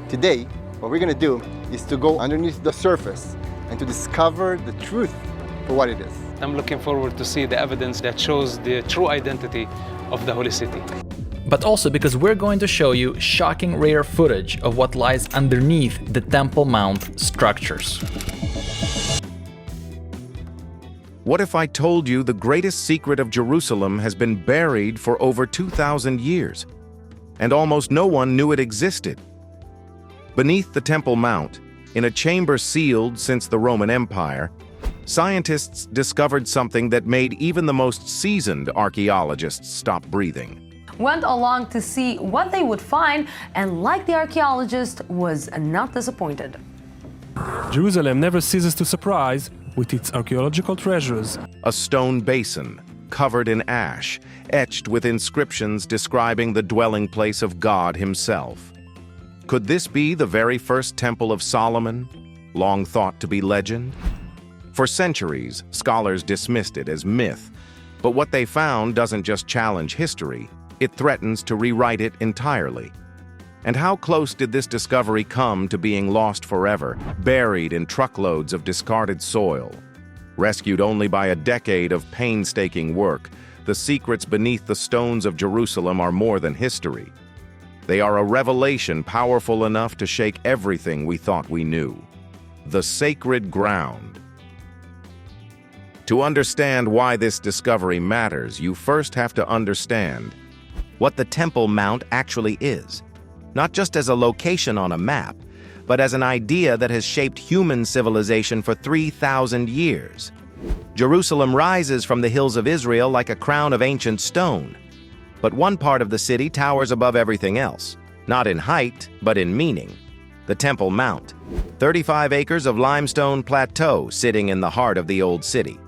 Today, what we're going to do is to go underneath the surface and to discover the truth for what it is. I'm looking forward to see the evidence that shows the true identity of the Holy City. But also because we're going to show you shocking rare footage of what lies underneath the Temple Mount structures. What if I told you the greatest secret of Jerusalem has been buried for over 2,000 years, and almost no one knew it existed? Beneath the Temple Mount, in a chamber sealed since the Roman Empire, scientists discovered something that made even the most seasoned archaeologists stop breathing. Went along to see what they would find, and like the archaeologist, was not disappointed. Jerusalem never ceases to surprise with its archaeological treasures. A stone basin, covered in ash, etched with inscriptions describing the dwelling place of God himself. Could this be the very first Temple of Solomon, long thought to be legend? For centuries, scholars dismissed it as myth, but what they found doesn't just challenge history, it threatens to rewrite it entirely. And how close did this discovery come to being lost forever, buried in truckloads of discarded soil? Rescued only by a decade of painstaking work, the secrets beneath the stones of Jerusalem are more than history. They are a revelation powerful enough to shake everything we thought we knew. The sacred ground. To understand why this discovery matters, you first have to understand what the Temple Mount actually is. Not just as a location on a map, but as an idea that has shaped human civilization for 3,000 years. Jerusalem rises from the hills of Israel like a crown of ancient stone. But one part of the city towers above everything else, not in height, but in meaning. The Temple Mount, 35 acres of limestone plateau sitting in the heart of the old city.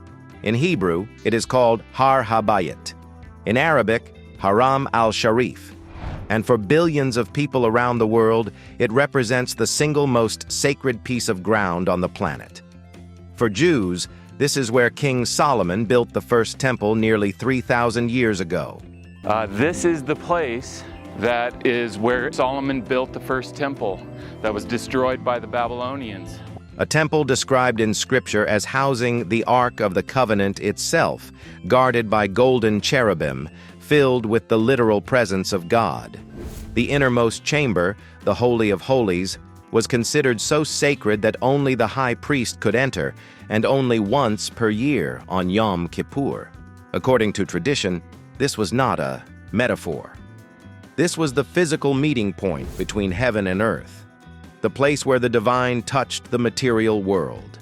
In Hebrew, it is called Har Habayit. In Arabic, Haram al-Sharif. And for billions of people around the world, it represents the single most sacred piece of ground on the planet. For Jews, this is where King Solomon built the first temple nearly 3,000 years ago. This is the place that is where Solomon built the first temple that was destroyed by the Babylonians. A temple described in Scripture as housing the Ark of the Covenant itself, guarded by golden cherubim, filled with the literal presence of God. The innermost chamber, the Holy of Holies, was considered so sacred that only the high priest could enter, and only once per year on Yom Kippur. According to tradition, this was not a metaphor. This was the physical meeting point between heaven and earth, the place where the divine touched the material world.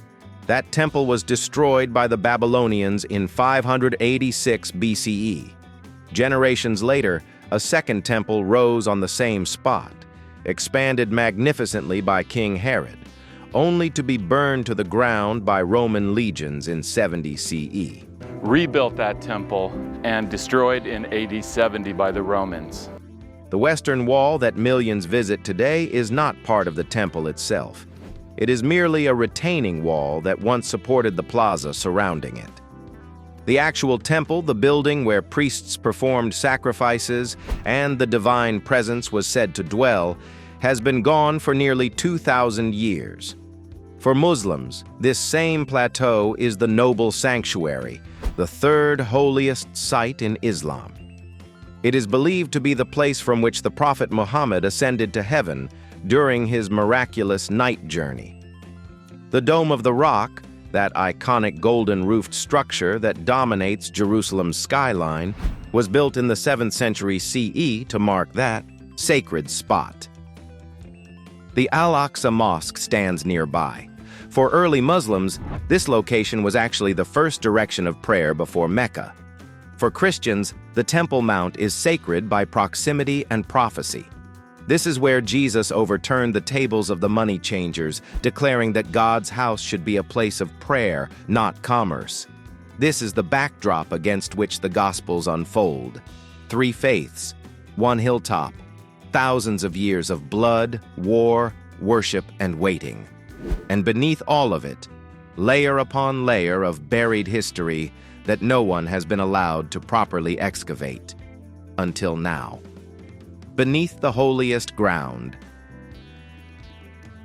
That temple was destroyed by the Babylonians in 586 BCE. Generations later, a second temple rose on the same spot, expanded magnificently by King Herod, only to be burned to the ground by Roman legions in 70 CE. Rebuilt that temple and destroyed in AD 70 by the Romans. The Western Wall that millions visit today is not part of the temple itself. It is merely a retaining wall that once supported the plaza surrounding it. The actual temple, the building where priests performed sacrifices and the divine presence was said to dwell, has been gone for nearly 2,000 years. For Muslims, this same plateau is the noble sanctuary, the third holiest site in Islam. It is believed to be the place from which the Prophet Muhammad ascended to heaven during his miraculous night journey. The Dome of the Rock, that iconic golden-roofed structure that dominates Jerusalem's skyline, was built in the 7th century CE to mark that sacred spot. The Al-Aqsa Mosque stands nearby. For early Muslims, this location was actually the first direction of prayer before Mecca. For Christians, the Temple Mount is sacred by proximity and prophecy. This is where Jesus overturned the tables of the money changers, declaring that God's house should be a place of prayer, not commerce. This is the backdrop against which the Gospels unfold. 3 faiths, 1 hilltop, thousands of years of blood, war, worship, and waiting. And beneath all of it, layer upon layer of buried history that no one has been allowed to properly excavate until now. Beneath the holiest ground,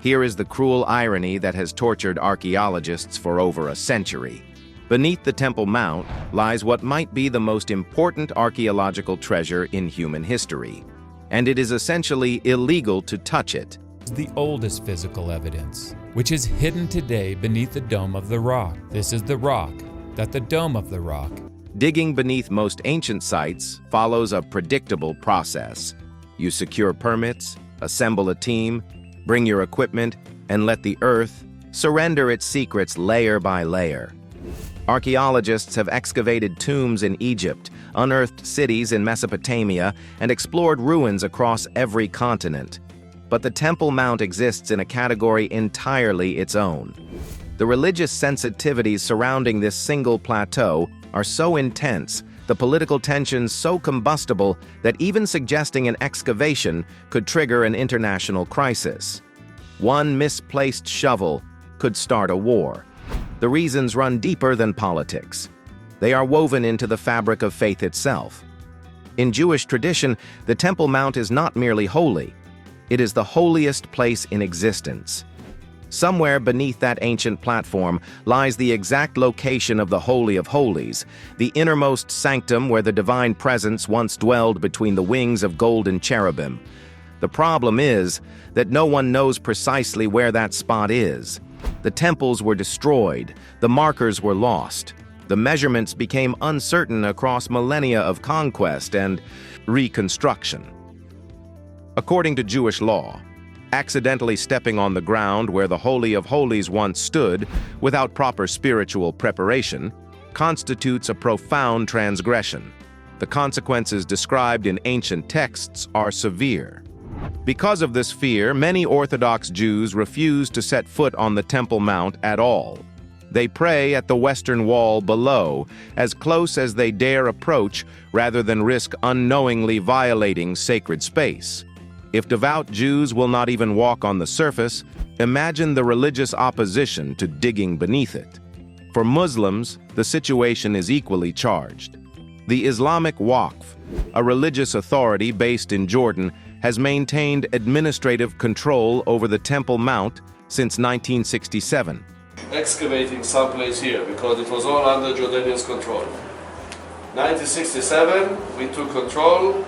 Here is the cruel irony that has tortured archaeologists for over a century. Beneath the Temple Mount lies what might be the most important archaeological treasure in human history, and it is essentially illegal to touch it. The oldest physical evidence, which is hidden today beneath the dome of the rock. This is the rock, the dome of the rock. Digging beneath most ancient sites follows a predictable process. You secure permits, assemble a team, bring your equipment, and let the earth surrender its secrets layer by layer. Archaeologists have excavated tombs in Egypt, unearthed cities in Mesopotamia, and explored ruins across every continent. But the Temple Mount exists in a category entirely its own. The religious sensitivities surrounding this single plateau are so intense, the political tensions so combustible, that even suggesting an excavation could trigger an international crisis. One misplaced shovel could start a war. The reasons run deeper than politics. They are woven into the fabric of faith itself. In Jewish tradition, the Temple Mount is not merely holy. It is the holiest place in existence. Somewhere beneath that ancient platform lies the exact location of the Holy of Holies, the innermost sanctum where the divine presence once dwelled between the wings of golden cherubim. The problem is that no one knows precisely where that spot is. The temples were destroyed, the markers were lost. The measurements became uncertain across millennia of conquest and reconstruction. According to Jewish law, accidentally stepping on the ground where the Holy of Holies once stood without proper spiritual preparation constitutes a profound transgression. The consequences described in ancient texts are severe. Because of this fear, many Orthodox Jews refuse to set foot on the Temple Mount at all. They pray at the Western Wall below, as close as they dare approach, rather than risk unknowingly violating sacred space. If devout Jews will not even walk on the surface, imagine the religious opposition to digging beneath it. For Muslims, the situation is equally charged. The Islamic Waqf, a religious authority based in Jordan, has maintained administrative control over the Temple Mount since 1967. Excavating someplace here because it was all under Jordanian's control. 1967, we took control.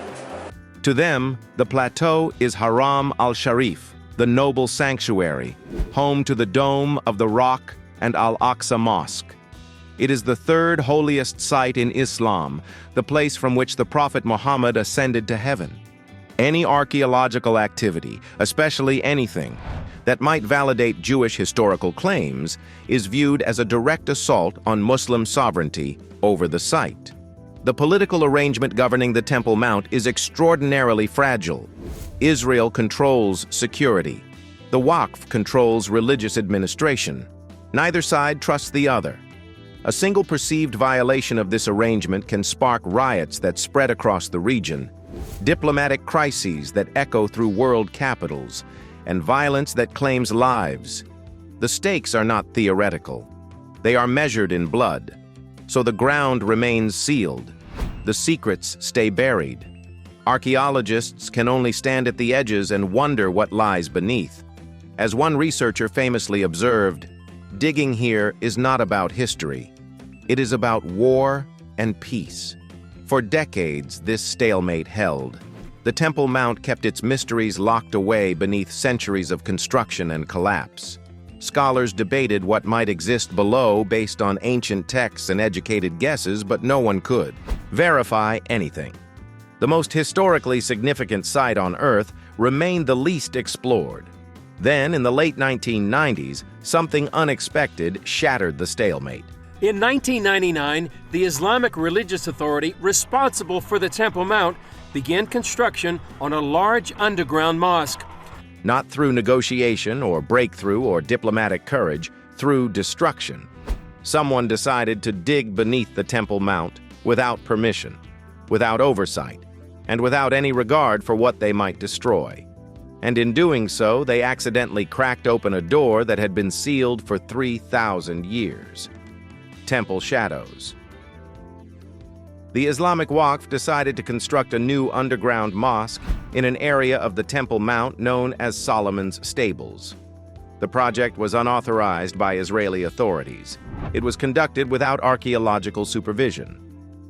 To them, the plateau is Haram al-Sharif, the noble sanctuary, home to the Dome of the Rock and Al-Aqsa Mosque. It is the third holiest site in Islam, the place from which the Prophet Muhammad ascended to heaven. Any archaeological activity, especially anything that might validate Jewish historical claims, is viewed as a direct assault on Muslim sovereignty over the site. The political arrangement governing the Temple Mount is extraordinarily fragile. Israel controls security. The Waqf controls religious administration. Neither side trusts the other. A single perceived violation of this arrangement can spark riots that spread across the region, diplomatic crises that echo through world capitals, and violence that claims lives. The stakes are not theoretical. They are measured in blood. So the ground remains sealed. The secrets stay buried. Archaeologists can only stand at the edges and wonder what lies beneath. As one researcher famously observed, digging here is not about history. It is about war and peace. For decades, this stalemate held. The Temple Mount kept its mysteries locked away beneath centuries of construction and collapse. Scholars debated what might exist below based on ancient texts and educated guesses, but no one could verify anything. The most historically significant site on Earth remained the least explored. Then, in the late 1990s, something unexpected shattered the stalemate. In 1999, the Islamic religious authority responsible for the Temple Mount began construction on a large underground mosque. Not through negotiation or breakthrough or diplomatic courage, through destruction. Someone decided to dig beneath the Temple Mount without permission, without oversight, and without any regard for what they might destroy. And in doing so, they accidentally cracked open a door that had been sealed for 3,000 years. Temple shadows. The Islamic Waqf decided to construct a new underground mosque in an area of the Temple Mount known as Solomon's Stables. The project was unauthorized by Israeli authorities. It was conducted without archaeological supervision,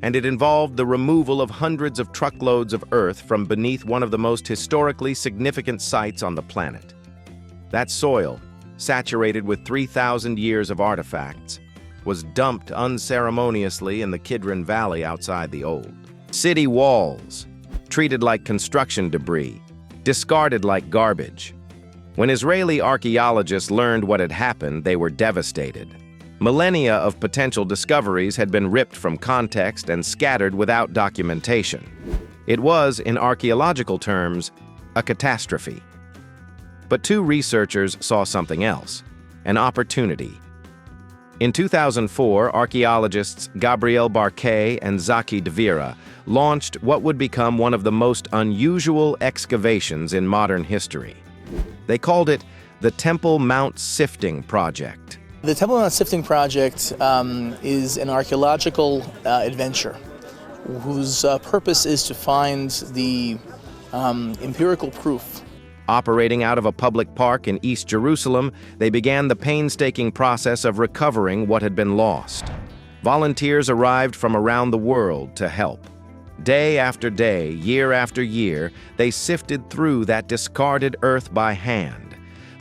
and it involved the removal of hundreds of truckloads of earth from beneath one of the most historically significant sites on the planet. That soil, saturated with 3,000 years of artifacts, was dumped unceremoniously in the Kidron Valley outside the old city walls, treated like construction debris, discarded like garbage. When Israeli archaeologists learned what had happened, they were devastated. Millennia of potential discoveries had been ripped from context and scattered without documentation. It was, in archaeological terms, a catastrophe. But two researchers saw something else, an opportunity. In 2004, archaeologists Gabriel Barquet and Zaki Devira launched what would become one of the most unusual excavations in modern history. They called it the Temple Mount Sifting Project. The Temple Mount Sifting Project is an archaeological adventure whose purpose is to find the empirical proof. Operating out of a public park in East Jerusalem, they began the painstaking process of recovering what had been lost. Volunteers arrived from around the world to help. Day after day, year after year, they sifted through that discarded earth by hand,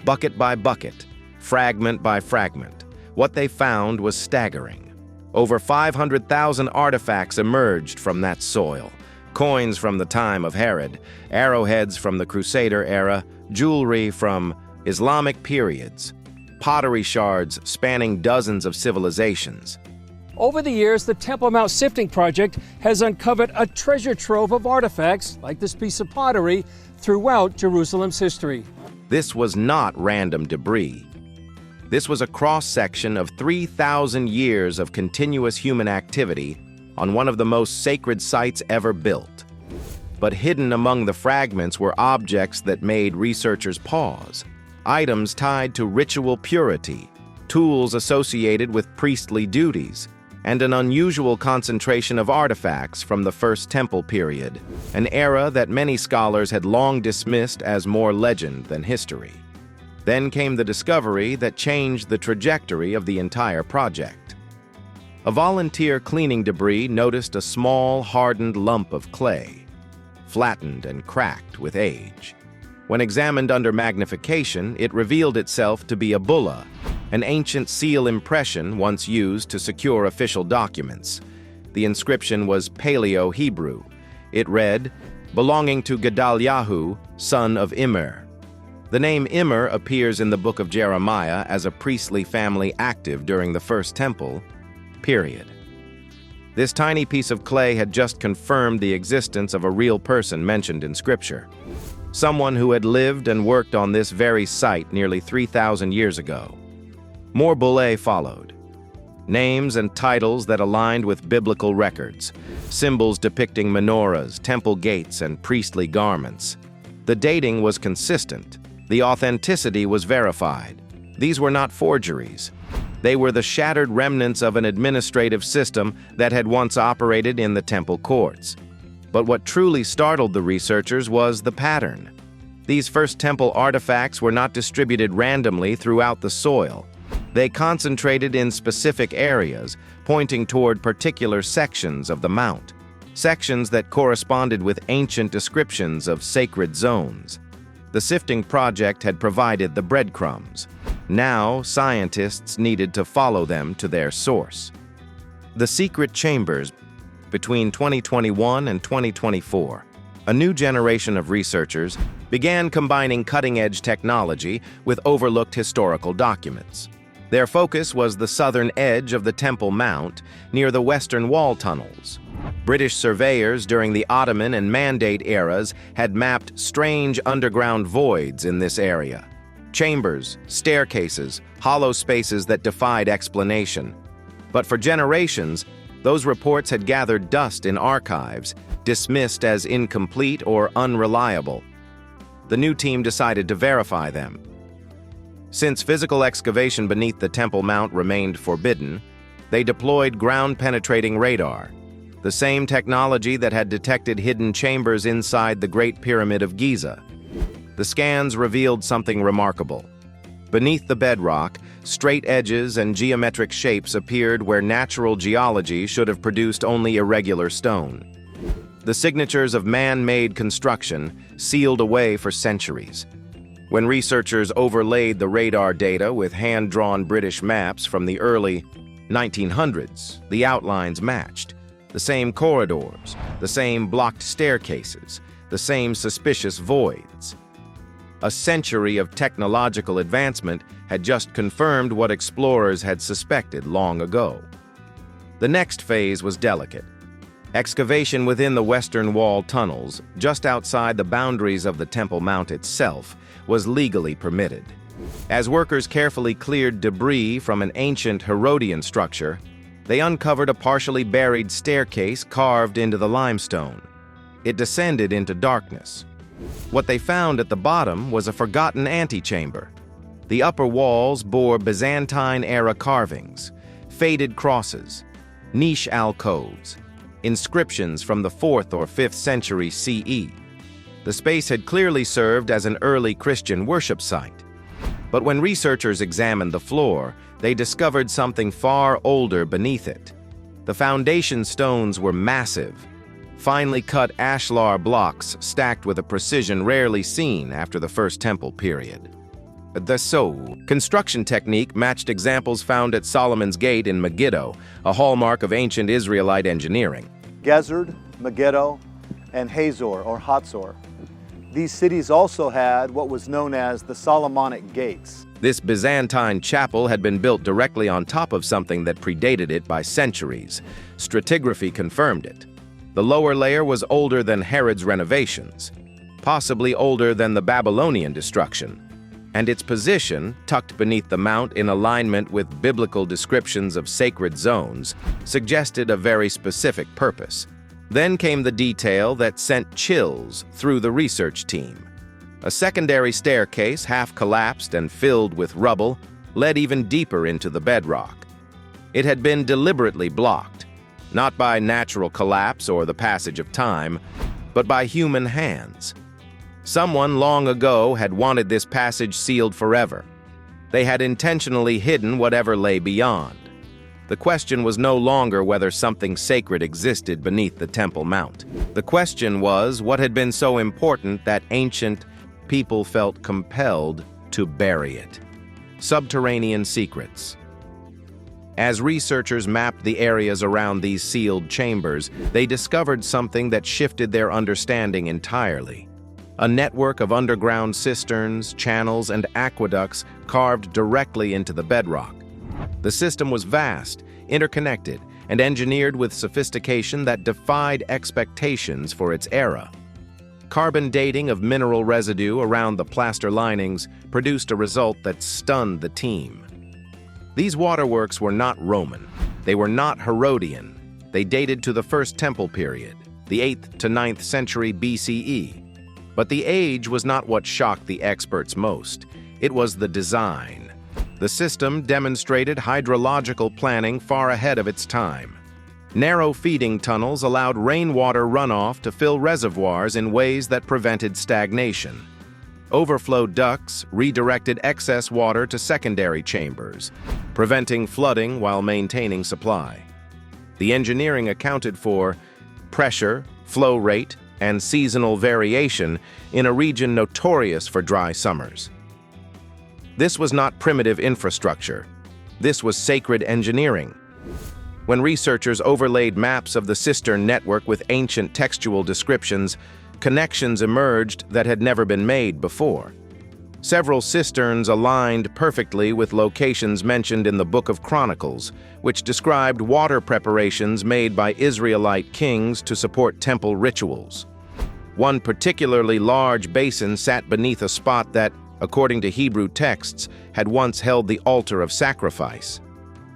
bucket by bucket, fragment by fragment. What they found was staggering. Over 500,000 artifacts emerged from that soil. Coins from the time of Herod, arrowheads from the Crusader era, jewelry from Islamic periods, pottery shards spanning dozens of civilizations. Over the years, the Temple Mount Sifting Project has uncovered a treasure trove of artifacts, like this piece of pottery, throughout Jerusalem's history. This was not random debris. This was a cross-section of 3,000 years of continuous human activity on one of the most sacred sites ever built. But hidden among the fragments were objects that made researchers pause. Items tied to ritual purity, tools associated with priestly duties, and an unusual concentration of artifacts from the First Temple period, an era that many scholars had long dismissed as more legend than history. Then came the discovery that changed the trajectory of the entire project. A volunteer cleaning debris noticed a small, hardened lump of clay, flattened and cracked with age. When examined under magnification, it revealed itself to be a bulla, an ancient seal impression once used to secure official documents. The inscription was Paleo-Hebrew. It read, "Belonging to Gedaliahu, son of Immer." The name Immer appears in the book of Jeremiah as a priestly family active during the First Temple, period. This tiny piece of clay had just confirmed the existence of a real person mentioned in Scripture, someone who had lived and worked on this very site nearly 3,000 years ago. More bullae followed. Names and titles that aligned with biblical records, symbols depicting menorahs, temple gates, and priestly garments. The dating was consistent. The authenticity was verified. These were not forgeries. They were the shattered remnants of an administrative system that had once operated in the temple courts. But what truly startled the researchers was the pattern. These First Temple artifacts were not distributed randomly throughout the soil. They concentrated in specific areas, pointing toward particular sections of the mount, sections that corresponded with ancient descriptions of sacred zones. The Sifting Project had provided the breadcrumbs. Now, scientists needed to follow them to their source. The secret chambers. Between 2021 and 2024, a new generation of researchers began combining cutting-edge technology with overlooked historical documents. Their focus was the southern edge of the Temple Mount near the Western Wall tunnels. British surveyors during the Ottoman and Mandate eras had mapped strange underground voids in this area. Chambers, staircases, hollow spaces that defied explanation. But for generations, those reports had gathered dust in archives, dismissed as incomplete or unreliable. The new team decided to verify them. Since physical excavation beneath the Temple Mount remained forbidden, they deployed ground-penetrating radar, the same technology that had detected hidden chambers inside the Great Pyramid of Giza. The scans revealed something remarkable. Beneath the bedrock, straight edges and geometric shapes appeared where natural geology should have produced only irregular stone. The signatures of man-made construction sealed away for centuries. When researchers overlaid the radar data with hand-drawn British maps from the early 1900s, the outlines matched. The same corridors, the same blocked staircases, the same suspicious voids. A century of technological advancement had just confirmed what explorers had suspected long ago. The next phase was delicate. Excavation within the western wall tunnels, just outside the boundaries of the Temple Mount itself, was legally permitted. As workers carefully cleared debris from an ancient Herodian structure, they uncovered a partially buried staircase carved into the limestone. It descended into darkness. What they found at the bottom was a forgotten antechamber. The upper walls bore Byzantine-era carvings, faded crosses, niche alcoves, inscriptions from the 4th or 5th century CE. The space had clearly served as an early Christian worship site. But when researchers examined the floor, they discovered something far older beneath it. The foundation stones were massive, finely cut ashlar blocks stacked with a precision rarely seen after the First Temple period. The construction technique matched examples found at Solomon's Gate in Megiddo, a hallmark of ancient Israelite engineering. Gezerd, Megiddo, and Hazor or Hatzor. These cities also had what was known as the Solomonic Gates. This Byzantine chapel had been built directly on top of something that predated it by centuries. Stratigraphy confirmed it. The lower layer was older than Herod's renovations, possibly older than the Babylonian destruction, and its position, tucked beneath the mount in alignment with biblical descriptions of sacred zones, suggested a very specific purpose. Then came the detail that sent chills through the research team. A secondary staircase, half collapsed and filled with rubble, led even deeper into the bedrock. It had been deliberately blocked, not by natural collapse or the passage of time, but by human hands. Someone long ago had wanted this passage sealed forever. They had intentionally hidden whatever lay beyond. The question was no longer whether something sacred existed beneath the Temple Mount. The question was what had been so important that ancient people felt compelled to bury it. Subterranean secrets. As researchers mapped the areas around these sealed chambers, they discovered something that shifted their understanding entirely. A network of underground cisterns, channels, and aqueducts carved directly into the bedrock. The system was vast, interconnected, and engineered with sophistication that defied expectations for its era. Carbon dating of mineral residue around the plaster linings produced a result that stunned the team. These waterworks were not Roman. They were not Herodian. They dated to the First Temple period, the 8th to 9th century BCE. But the age was not what shocked the experts most. It was the design. The system demonstrated hydrological planning far ahead of its time. Narrow feeding tunnels allowed rainwater runoff to fill reservoirs in ways that prevented stagnation. Overflow ducts redirected excess water to secondary chambers, preventing flooding while maintaining supply. The engineering accounted for pressure, flow rate, and seasonal variation in a region notorious for dry summers. This was not primitive infrastructure. This was sacred engineering. When researchers overlaid maps of the cistern network with ancient textual descriptions, connections emerged that had never been made before. Several cisterns aligned perfectly with locations mentioned in the Book of Chronicles, which described water preparations made by Israelite kings to support temple rituals. One particularly large basin sat beneath a spot that, according to Hebrew texts, had once held the altar of sacrifice.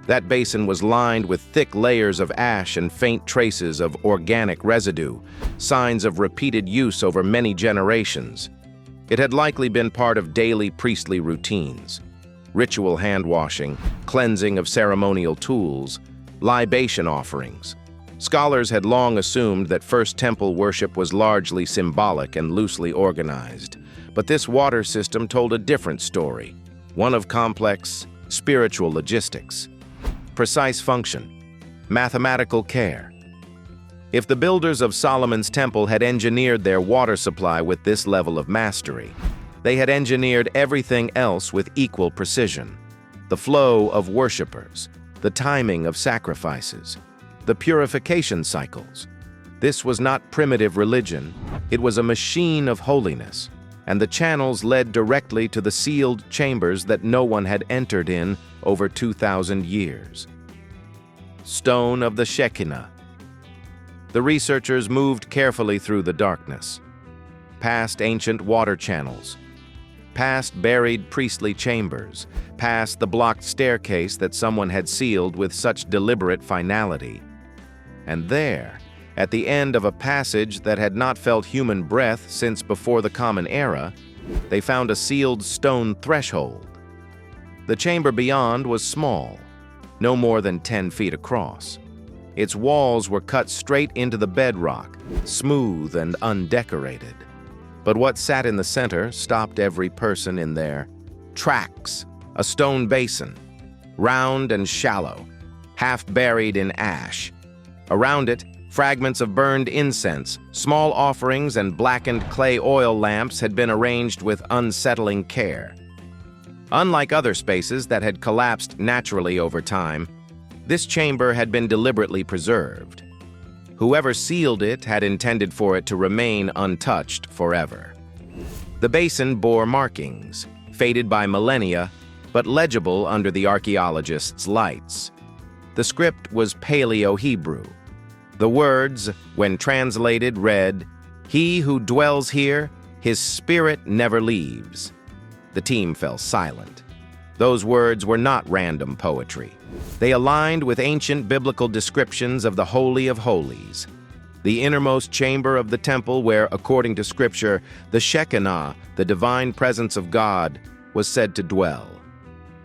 That basin was lined with thick layers of ash and faint traces of organic residue, signs of repeated use over many generations. It had likely been part of daily priestly routines: ritual hand-washing, cleansing of ceremonial tools, libation offerings. Scholars had long assumed that First Temple worship was largely symbolic and loosely organized, but this water system told a different story, one of complex, spiritual logistics, precise function, mathematical care. If the builders of Solomon's temple had engineered their water supply with this level of mastery, they had engineered everything else with equal precision. The flow of worshipers, the timing of sacrifices, the purification cycles. This was not primitive religion, it was a machine of holiness, and the channels led directly to the sealed chambers that no one had entered in over 2,000 years. Stone of the Shekinah. The researchers moved carefully through the darkness, past ancient water channels, past buried priestly chambers, past the blocked staircase that someone had sealed with such deliberate finality. And there, at the end of a passage that had not felt human breath since before the Common Era, they found a sealed stone threshold. The chamber beyond was small, no more than 10 feet across. Its walls were cut straight into the bedrock, smooth and undecorated. But what sat in the center stopped every person in their tracks. A stone basin, round and shallow, half buried in ash. Around it, fragments of burned incense, small offerings, and blackened clay oil lamps had been arranged with unsettling care. Unlike other spaces that had collapsed naturally over time, this chamber had been deliberately preserved. Whoever sealed it had intended for it to remain untouched forever. The basin bore markings, faded by millennia, but legible under the archaeologists' lights. The script was Paleo-Hebrew. The words, when translated, read, "He who dwells here, his spirit never leaves." The team fell silent. Those words were not random poetry. They aligned with ancient biblical descriptions of the Holy of Holies, the innermost chamber of the temple where, according to Scripture, the Shekinah, the divine presence of God, was said to dwell.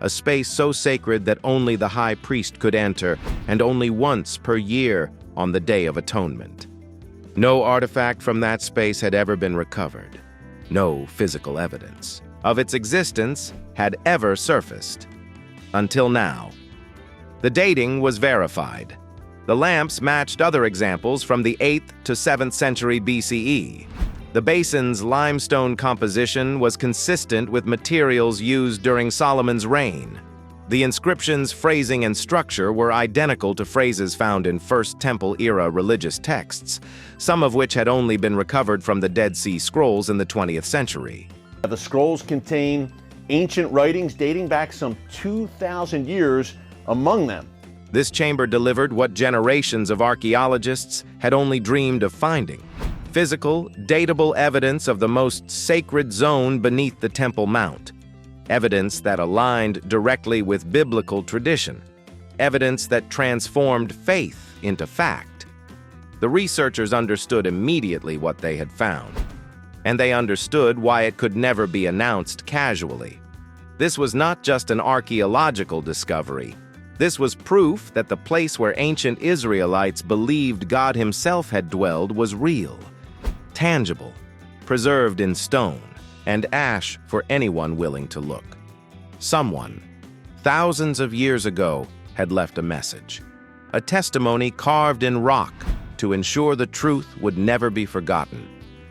A space so sacred that only the high priest could enter, and only once per year on the Day of Atonement. No artifact from that space had ever been recovered. No physical evidence of its existence had ever surfaced. Until now. The dating was verified. The lamps matched other examples from the 8th to 7th century BCE. The basin's limestone composition was consistent with materials used during Solomon's reign. The inscriptions' phrasing and structure were identical to phrases found in First Temple-era religious texts, some of which had only been recovered from the Dead Sea Scrolls in the 20th century. The scrolls contain ancient writings dating back some 2,000 years among them. This chamber delivered what generations of archaeologists had only dreamed of finding: physical, datable evidence of the most sacred zone beneath the Temple Mount. Evidence that aligned directly with biblical tradition. Evidence that transformed faith into fact. The researchers understood immediately what they had found, and they understood why it could never be announced casually. This was not just an archaeological discovery. This was proof that the place where ancient Israelites believed God Himself had dwelled was real, tangible, preserved in stone, and ash for anyone willing to look. Someone, thousands of years ago, had left a message, a testimony carved in rock to ensure the truth would never be forgotten,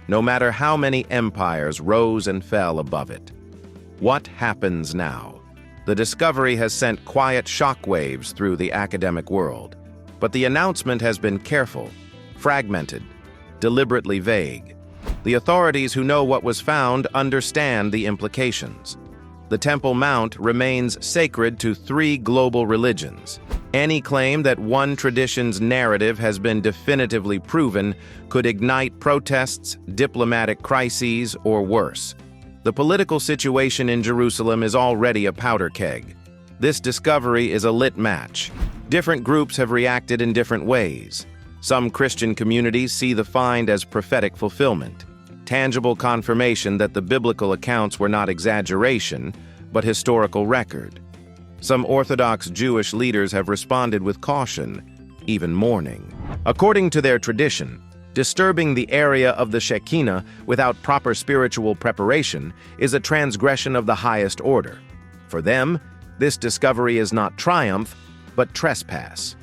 no matter how many empires rose and fell above it. What happens now? The discovery has sent quiet shockwaves through the academic world, but the announcement has been careful, fragmented, deliberately vague. The authorities who know what was found understand the implications. The Temple Mount remains sacred to 3 global religions. Any claim that one tradition's narrative has been definitively proven could ignite protests, diplomatic crises, or worse. The political situation in Jerusalem is already a powder keg. This discovery is a lit match. Different groups have reacted in different ways. Some Christian communities see the find as prophetic fulfillment, tangible confirmation that the biblical accounts were not exaggeration, but historical record. Some Orthodox Jewish leaders have responded with caution, even mourning. According to their tradition, disturbing the area of the Shekinah without proper spiritual preparation is a transgression of the highest order. For them, this discovery is not triumph, but trespass.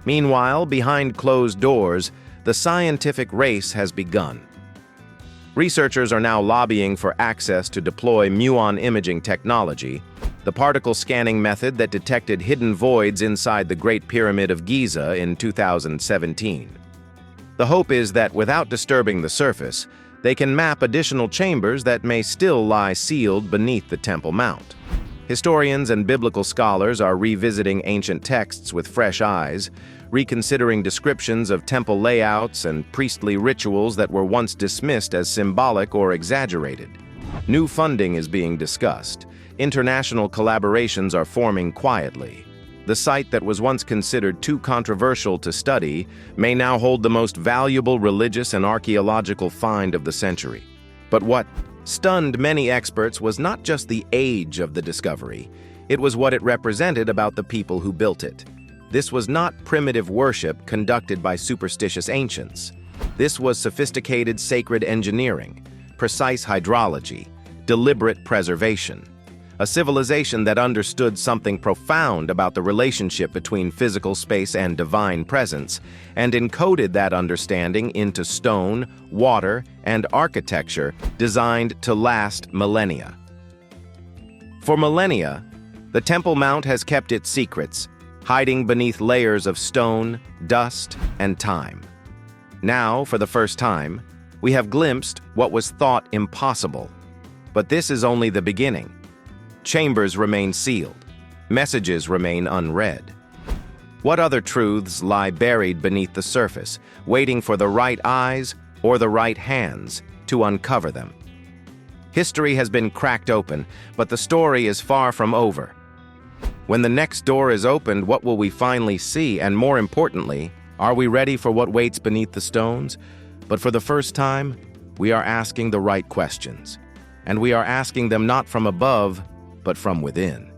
Meanwhile, behind closed doors, the scientific race has begun. Researchers are now lobbying for access to deploy muon imaging technology, the particle scanning method that detected hidden voids inside the Great Pyramid of Giza in 2017. The hope is that without disturbing the surface, they can map additional chambers that may still lie sealed beneath the Temple Mount. Historians and biblical scholars are revisiting ancient texts with fresh eyes, reconsidering descriptions of temple layouts and priestly rituals that were once dismissed as symbolic or exaggerated. New funding is being discussed. International collaborations are forming quietly. The site that was once considered too controversial to study may now hold the most valuable religious and archaeological find of the century. But what stunned many experts was not just the age of the discovery, it was what it represented about the people who built it. This was not primitive worship conducted by superstitious ancients. This was sophisticated sacred engineering, precise hydrology, deliberate preservation. A civilization that understood something profound about the relationship between physical space and divine presence, and encoded that understanding into stone, water, and architecture designed to last millennia. For millennia, the Temple Mount has kept its secrets, hiding beneath layers of stone, dust, and time. Now, for the first time, we have glimpsed what was thought impossible. But this is only the beginning. Chambers remain sealed. Messages remain unread. What other truths lie buried beneath the surface, waiting for the right eyes or the right hands to uncover them? History has been cracked open, but the story is far from over. When the next door is opened, what will we finally see? And more importantly, are we ready for what waits beneath the stones? But for the first time, we are asking the right questions. And we are asking them not from above, but from within.